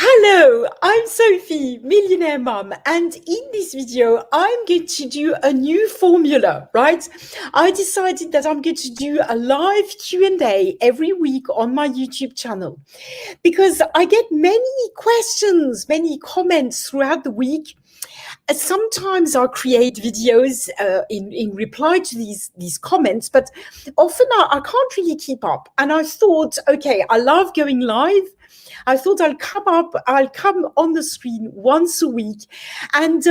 Hello, I'm Sophie, Millionaire Mum, and in this video, I'm going to do a new formula, right? I decided that I'm going to do a live Q&A every week on my YouTube channel because I get many questions, many comments throughout the week. Sometimes I create videos in reply to these comments, but often I can't really keep up. And I thought, okay, I love going live. I thought I'll come on the screen once a week and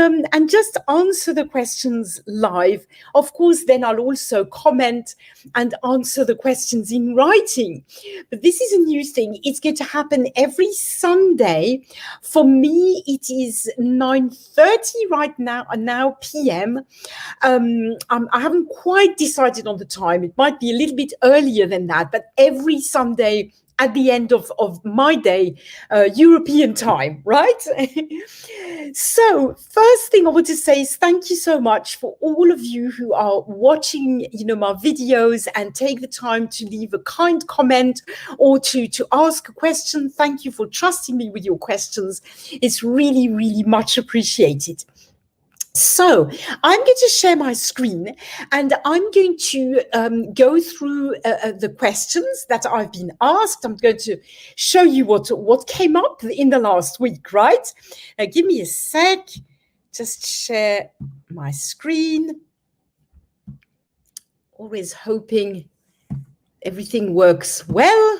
just answer the questions live. Of course, then I'll also comment and answer the questions in writing. But this is a new thing. It's going to happen every Sunday. For me, it is 9:30 right now PM. I haven't quite decided on the time. It might be a little bit earlier than that, but every Sunday at the end of my day, European time, right? So first thing I want to say is thank you so much for all of you who are watching, my videos and take the time to leave a kind comment or to ask a question. Thank you for trusting me with your questions. It's really, really much appreciated. So I'm going to share my screen and I'm going to go through the questions that I've been asked. I'm going to show you what came up in the last week, right? Give me a sec, just share my screen. Always hoping everything works well.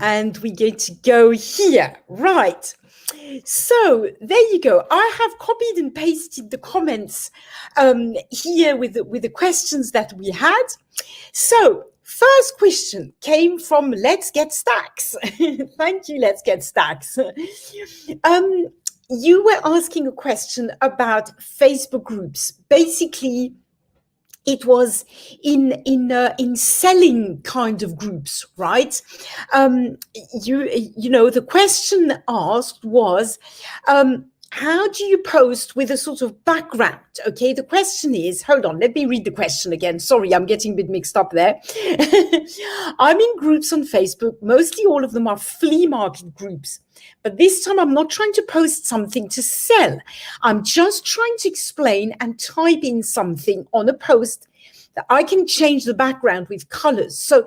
And we're going to go here, right? So there you go. I have copied and pasted the comments here with the questions that we had. So first question came from Let's Get Stacks. Thank you, Let's Get Stacks. You were asking a question about Facebook groups. Basically, it was in selling kind of groups, right? The question asked was, how do you post with a sort of background? Okay, the question is, hold on, let me read the question again. Sorry, I'm getting a bit mixed up there. I'm in groups on Facebook. Mostly all of them are flea market groups. But this time I'm not trying to post something to sell. I'm just trying to explain and type in something on a post that I can change the background with colors. So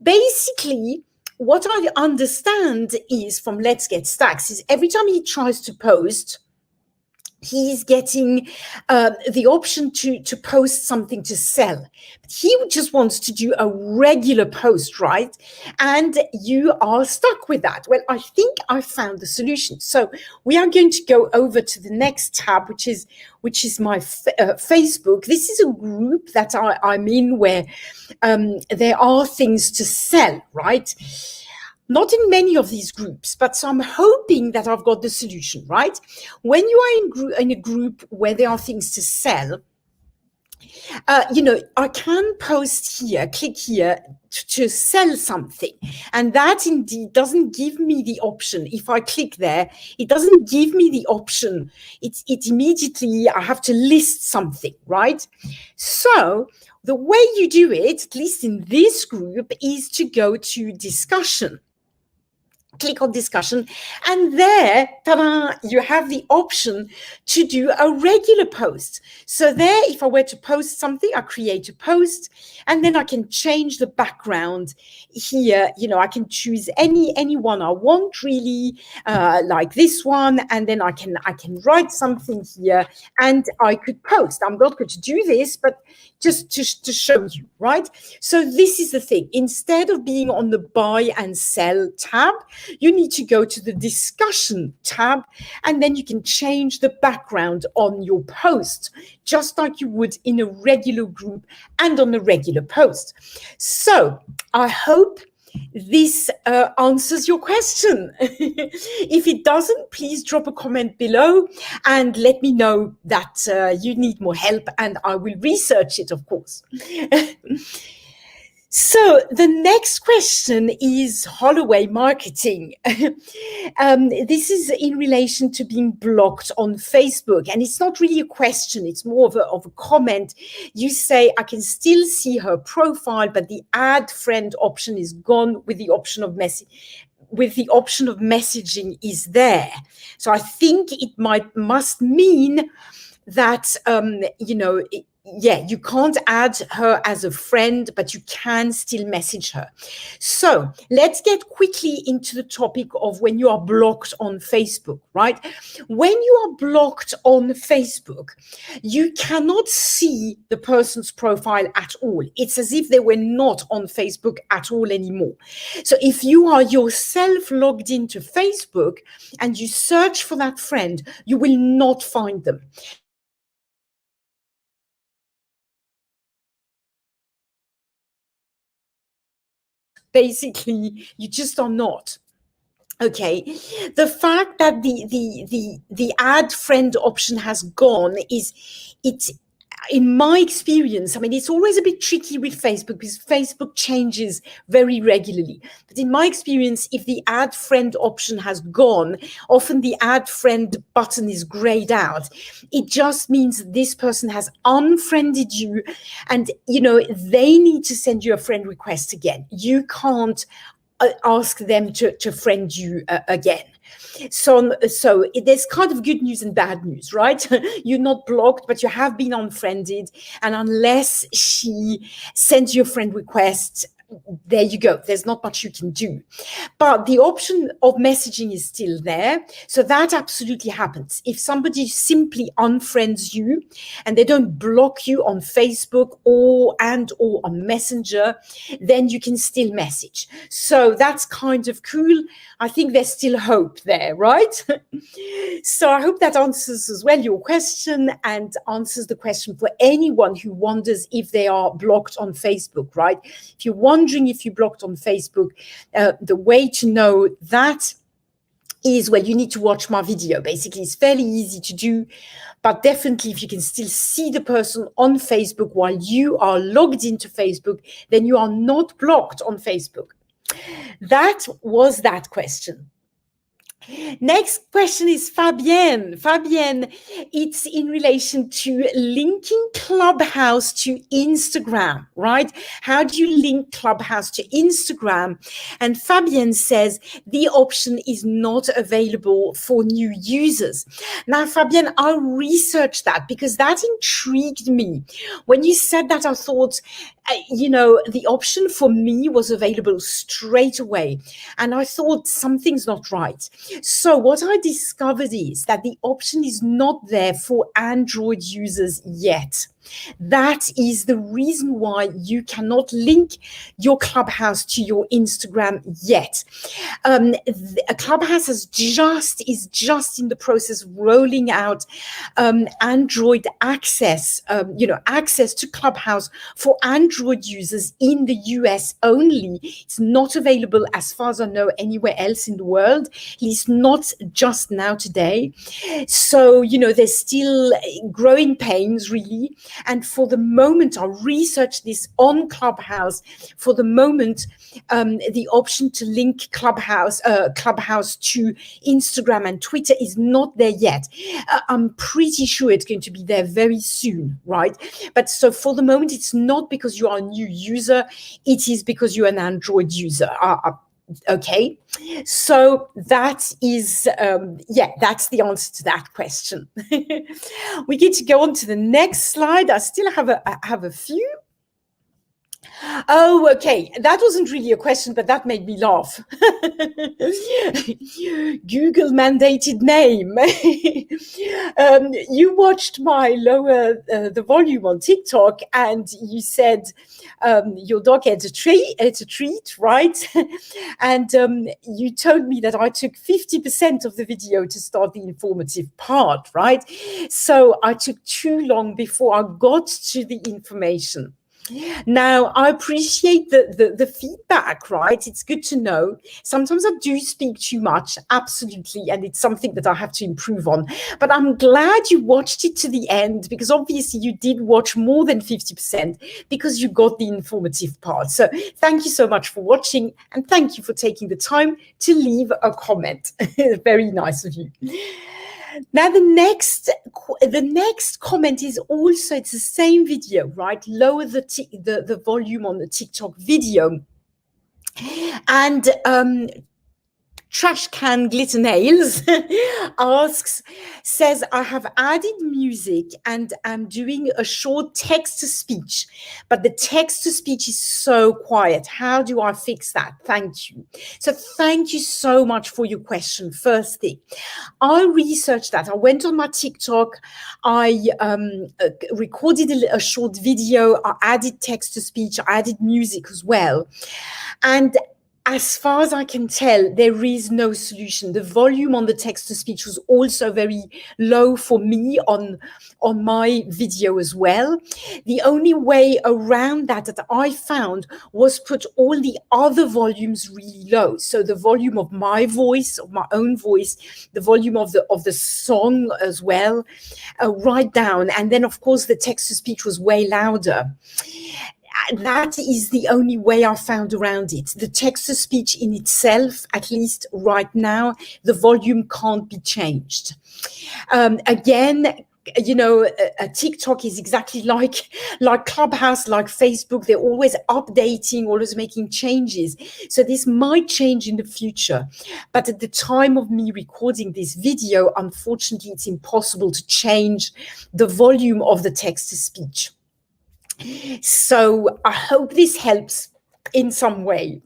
basically, what I understand is from Let's Get Stacks is every time he tries to post, he's getting the option to post something to sell. But he just wants to do a regular post, right? And you are stuck with that. Well, I think I found the solution. So we are going to go over to the next tab, which is my Facebook. This is a group that I'm in where there are things to sell, right? Not in many of these groups, but so I'm hoping that I've got the solution, right? When you are in a group where there are things to sell, I can post here, click here to sell something. And that indeed doesn't give me the option. If I click there, it doesn't give me the option. It immediately, I have to list something, right? So the way you do it, at least in this group, is to go to discussion. Click on discussion, and there, ta-da, you have the option to do a regular post. So there, if I were to post something, I create a post, and then I can change the background here. I can choose any one I want, really, like this one, and then I can write something here, and I could post. I'm not going to do this, but just to show you, right? So this is the thing. Instead of being on the buy and sell tab, you need to go to the discussion tab, and then you can change the background on your post, just like you would in a regular group and on a regular post. So I hope this answers your question. If it doesn't, please drop a comment below and let me know that you need more help, and I will research it, of course. So the next question is Holloway marketing. This is in relation to being blocked on Facebook. And it's not really a question, it's more of a comment. You say, I can still see her profile, but the add friend option is gone with the option of messaging is there. So I think it must mean that, you can't add her as a friend, but you can still message her. So let's get quickly into the topic of when you are blocked on Facebook, right? When you are blocked on Facebook, you cannot see the person's profile at all. It's as if they were not on Facebook at all anymore. So if you are yourself logged into Facebook and you search for that friend, you will not find them. Basically, you just are not. Okay, the fact that the add friend option has gone it's in my experience, I mean, it's always a bit tricky with Facebook because Facebook changes very regularly. But in my experience, if the add friend option has gone, often the add friend button is grayed out. It just means this person has unfriended you and, they need to send you a friend request again. You can't ask them to friend you again. So there's kind of good news and bad news, right? You're not blocked, but you have been unfriended. And unless she sends you a friend request, there you go. There's not much you can do. But the option of messaging is still there. So that absolutely happens. If somebody simply unfriends you and they don't block you on Facebook or on Messenger, then you can still message. So that's kind of cool. I think there's still hope there, right? So I hope that answers as well your question and answers the question for anyone who wonders if they are blocked on Facebook, right? If you're wondering if you're blocked on Facebook, the way to know that is, well, you need to watch my video. Basically, it's fairly easy to do, but definitely if you can still see the person on Facebook while you are logged into Facebook, then you are not blocked on Facebook. That was that question. Next question is Fabienne. Fabienne, it's in relation to linking Clubhouse to Instagram, right? How do you link Clubhouse to Instagram? And Fabienne says the option is not available for new users. Now, Fabienne, I researched that because that intrigued me. When you said that, I thought, the option for me was available straight away. And I thought something's not right. So what I discovered is that the option is not there for Android users yet. That is the reason why you cannot link your Clubhouse to your Instagram yet. Clubhouse is just in the process of rolling out Android access, access to Clubhouse for Android users in the US only. It's not available, as far as I know, anywhere else in the world, at least not just now today. So, there's still growing pains, really. And for the moment, I researched this on Clubhouse. For the moment, the option to link Clubhouse to Instagram and Twitter is not there yet. I'm pretty sure it's going to be there very soon, right? But so for the moment, it's not because you are a new user. It is because you're an Android user. Okay, so that is, that's the answer to that question. We get to go on to the next slide. I still have a few. Oh, okay. That wasn't really a question, but that made me laugh. Google mandated name. You watched my lower the volume on TikTok, and you said your dog had a treat, right? And you told me that I took 50% of the video to start the informative part, right? So I took too long before I got to the information. Now, I appreciate the feedback, right? It's good to know. Sometimes I do speak too much, absolutely, and it's something that I have to improve on. But I'm glad you watched it to the end, because obviously you did watch more than 50% because you got the informative part. So thank you so much for watching, and thank you for taking the time to leave a comment. Very nice of you. Now, the next comment is also, it's the same video, right? Lower the volume on the TikTok video. And Trash Can Glitter Nails says, I have added music and I'm doing a short text to speech, but the text to speech is so quiet. How do I fix that? Thank you. So thank you so much for your question. First thing, I researched that. I went on my TikTok. I recorded a short video. I added text to speech. I added music as well. And as far as I can tell, there is no solution. The volume on the text-to-speech was also very low for me on my video as well. The only way around that I found was put all the other volumes really low. So the volume of my voice, of my own voice, the volume of the song as well, right down. And then, of course, the text-to-speech was way louder. That is the only way I found around it. The text-to-speech in itself, at least right now, the volume can't be changed. Again, you know, a TikTok is exactly like Clubhouse, like Facebook. They're always updating, always making changes. So this might change in the future. But at the time of me recording this video, unfortunately, it's impossible to change the volume of the text-to-speech. So I hope this helps in some way.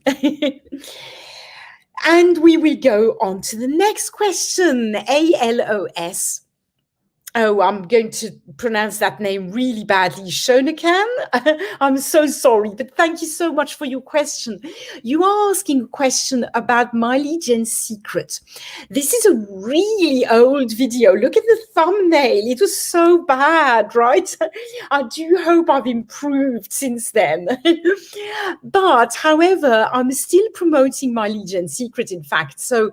And we will go on to the next question. ALOS. Oh, I'm going to pronounce that name really badly. Shonakan? I'm so sorry, but thank you so much for your question. You are asking a question about mileage and secret. This is a really old video. Look at the thumbnail. It was so bad, right? I do hope I've improved since then. But, however, I'm still promoting mileage and secret, in fact. So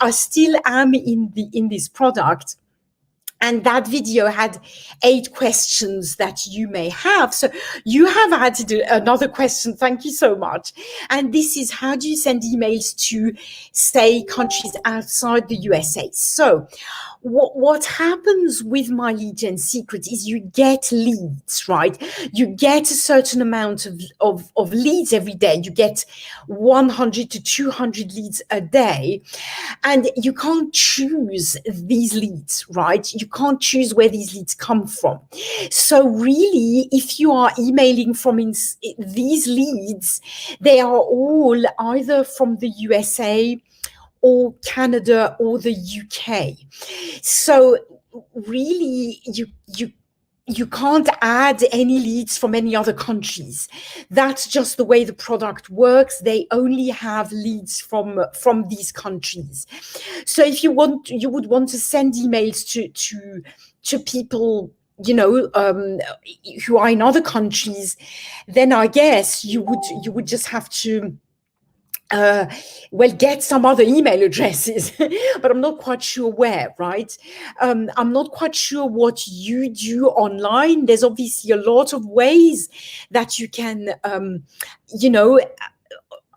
I still am in this product. And that video had 8 questions that you may have. So you have added another question. Thank you so much. And this is, how do you send emails to, say, countries outside the USA? So what happens with My Lead Gen Secret is you get leads, right? You get a certain amount of leads every day. You get 100 to 200 leads a day. And you can't choose these leads, right? You can't choose where these leads come from. So really, if you are emailing from these leads, they are all either from the USA or Canada or the UK. So really, you can't add any leads from any other countries. That's just the way the product works. They only have leads from these countries. So if you would want to send emails to people, you know, who are in other countries, then I guess you would just have to get some other email addresses, but I'm not quite sure where, right? I'm not quite sure what you do online. There's obviously a lot of ways that you can, you know,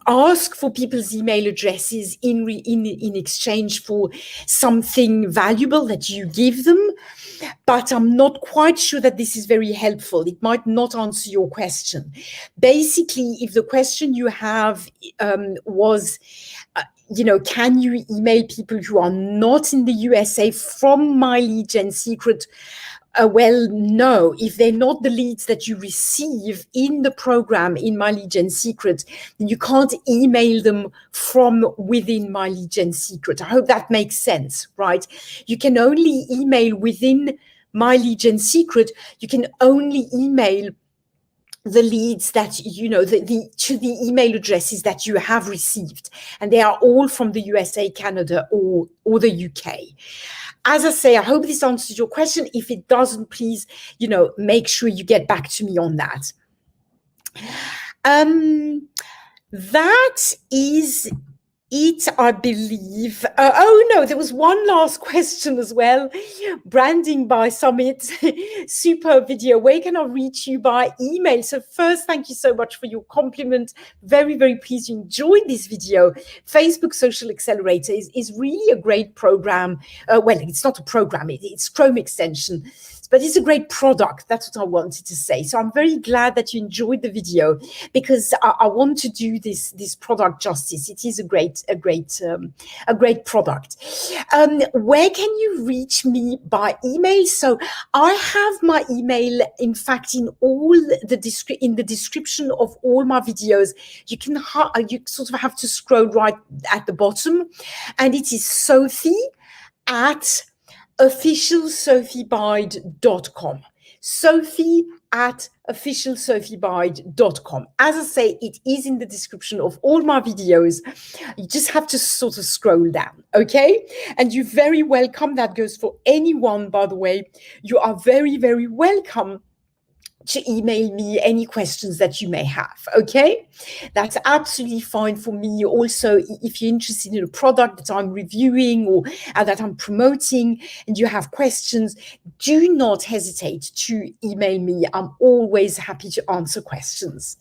ask for people's email addresses in exchange for something valuable that you give them. But I'm not quite sure that this is very helpful. It might not answer your question. Basically, if the question you have was, you know, can you email people who are not in the USA from My Lead Gen Secret? Well, no. If they're not the leads that you receive in the program in My Lead Gen Secret, then you can't email them from within My Lead Gen Secret. I hope that makes sense, right? You can only email within My Lead Gen Secret. You can only email the leads that, you know, to the email addresses that you have received. And they are all from the USA, Canada, or the UK. As I say, I hope this answers your question. If it doesn't, please, you know, make sure you get back to me on that. That is it, I believe. Oh no, there was one last question as well. Branding by Summit, super video. Where can I reach you by email? So first, thank you so much for your compliment. Very, very pleased you enjoyed this video. Facebook Social Accelerator is really a great program. Well, it's not a program, it's Chrome extension. But it's a great product. That's what I wanted to say. So I'm very glad that you enjoyed the video, because I want to do this product justice. It is a great product. Where can you reach me by email? So I have my email, in fact, in the description of all my videos. You sort of have to scroll right at the bottom, and it is Sophie@officialsophiebide.com. Sophie@officialsophiebide.com. As I say, it is in the description of all my videos. You just have to sort of scroll down, okay? And you're very welcome. That goes for anyone, by the way. You are very, very welcome to email me any questions that you may have, okay? That's absolutely fine for me. Also, if you're interested in a product that I'm reviewing or that I'm promoting and you have questions, do not hesitate to email me. I'm always happy to answer questions.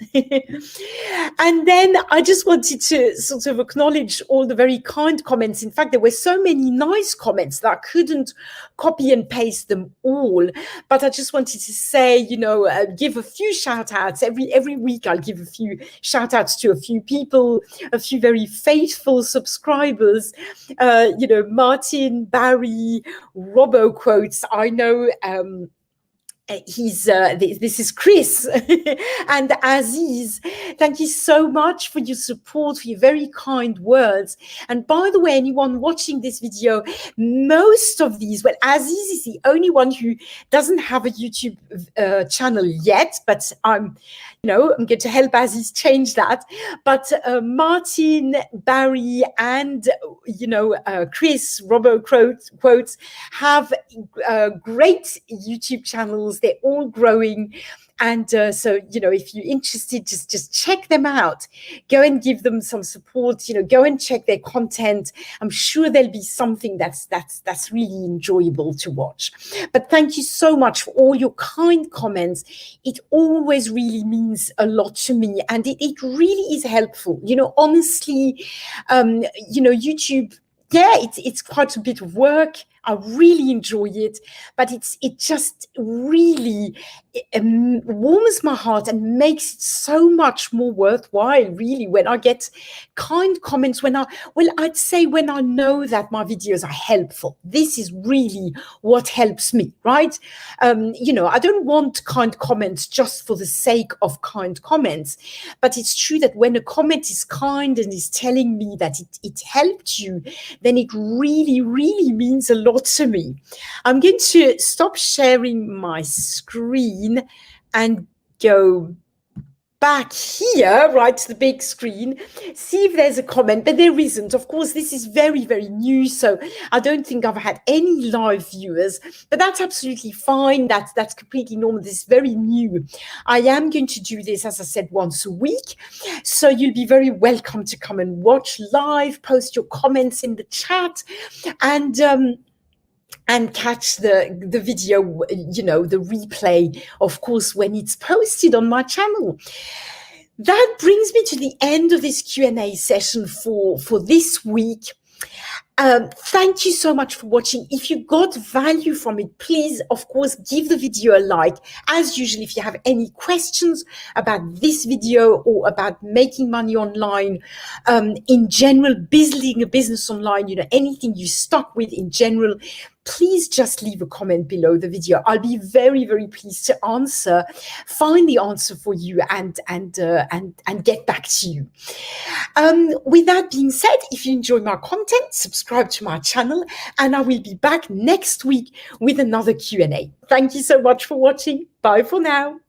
And then I just wanted to sort of acknowledge all the very kind comments. In fact, there were so many nice comments that I couldn't copy and paste them all, but I just wanted to say, give a few shout outs every week. I'll give a few shout outs to a few people, a few very faithful subscribers, Martin, Barry, Robo Quotes. I know, this is Chris and Aziz. Thank you so much for your support, for your very kind words. And by the way, anyone watching this video, most of these, well, Aziz is the only one who doesn't have a YouTube channel yet, but I'm going to help Aziz change that. But Martin, Barry, and Chris, Robo Quotes have great YouTube channels. They're all growing. And so, if you're interested, just check them out. Go and give them some support. Go and check their content. I'm sure there'll be something that's really enjoyable to watch. But thank you so much for all your kind comments. It always really means a lot to me, and it really is helpful. Honestly, YouTube. Yeah, it's quite a bit of work. I really enjoy it, but it just really warms my heart and makes it so much more worthwhile, really, when I get kind comments, I'd say when I know that my videos are helpful. This is really what helps me, right? I don't want kind comments just for the sake of kind comments, but it's true that when a comment is kind and is telling me that it helped you, then it really, really means a lot to me. I'm going to stop sharing my screen and go back here, right, to the big screen, see if there's a comment, but there isn't. Of course, this is very, very new, so I don't think I've had any live viewers, but that's absolutely fine. That's completely normal. This is very new. I am going to do this, as I said, once a week, so you'll be very welcome to come and watch live, post your comments in the chat, and catch the video, the replay, of course, when it's posted on my channel. That brings me to the end of this Q&A session for this week. Thank you so much for watching. If you got value from it, please, of course, give the video a like. As usual, if you have any questions about this video or about making money online, in general, building a business online, anything you're stuck with in general, please just leave a comment below the video. I'll be very, very pleased to find the answer for you and get back to you. With that being said, if you enjoy my content, subscribe to my channel, and I will be back next week with another Q&A. Thank you so much for watching. Bye for now.